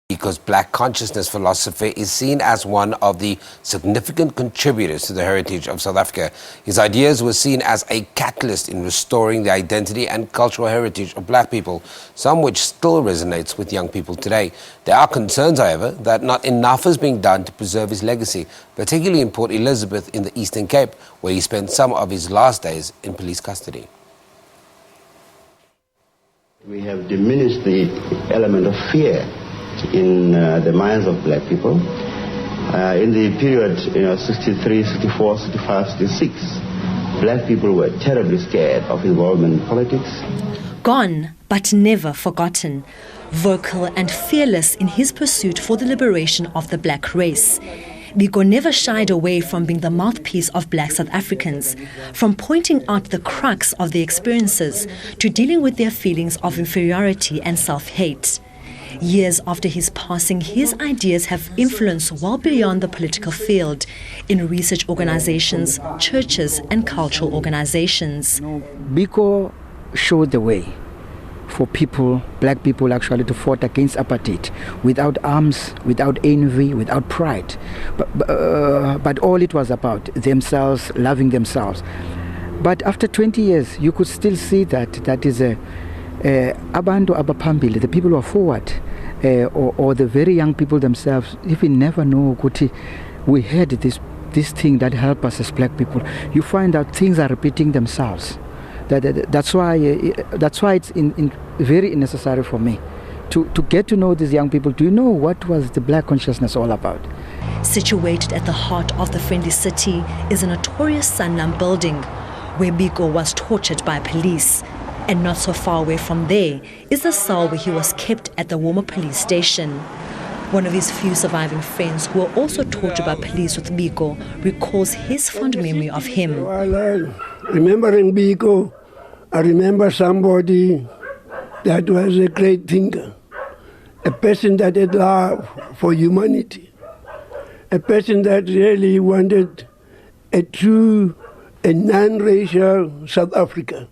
Because black consciousness philosophy is seen as one of the significant contributors to the heritage of South Africa. His ideas were seen as a catalyst in restoring the identity and cultural heritage of black people, some which still resonates with young people today. There are concerns, however, that not enough is being done to preserve his legacy, particularly in Port Elizabeth in the Eastern Cape, where he spent some of his last days in police custody. We have diminished the element of fear in the minds of black people. In the period 63, 64, 65, 66, black people were terribly scared of involvement in politics. Gone, but never forgotten. Vocal and fearless in his pursuit for the liberation of the black race. Biko never shied away from being the mouthpiece of black South Africans, from pointing out the crux of their experiences to dealing with their feelings of inferiority and self-hate. Years after his passing, his ideas have influence well beyond the political field, in research organizations, churches and cultural organizations. Biko showed the way for people, black people actually, to fight against apartheid without arms, without envy, without pride. But all it was about themselves, loving themselves. But after 20 years, you could still see that is a abantu abaphambili, the people who are forward, or the very young people themselves, even never know ukuthi we had this thing that helped us as black people. You find out things are repeating themselves. That's why it's very necessary for me to get to know these young people. Do you know what was the black consciousness all about? Situated at the heart of the Friendly City is a notorious Sanlam building where Biko was tortured by police. And not so far away from there is the cell where he was kept at the Woma police station. One of his few surviving friends who were also tortured by police with Biko recalls his fond memory of him. Remembering Biko, I remember somebody that was a great thinker, a person that had love for humanity, a person that really wanted a true and non-racial South Africa.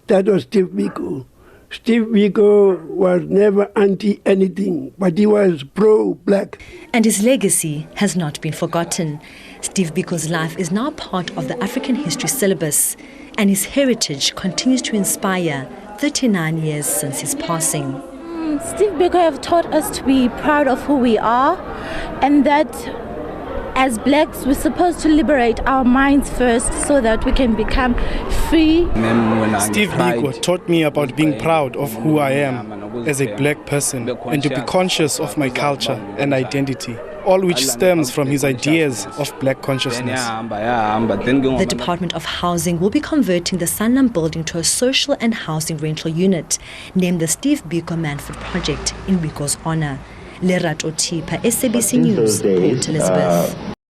That was Steve Biko. Steve Biko was never anti-anything, but he was pro-black. And his legacy has not been forgotten. Steve Biko's life is now part of the African history syllabus, and his heritage continues to inspire 39 years since his passing. Steve Biko have taught us to be proud of who we are, and that as blacks, we're supposed to liberate our minds first so that we can become free. Steve Biko taught me about being proud of who I am as a black person and to be conscious of my culture and identity, all which stems from his ideas of black consciousness. The Department of Housing will be converting the Sanlam building to a social and housing rental unit named the Steve Biko Manford Project in Biko's honor. Lerato Tipa, SABC News, Port Elizabeth.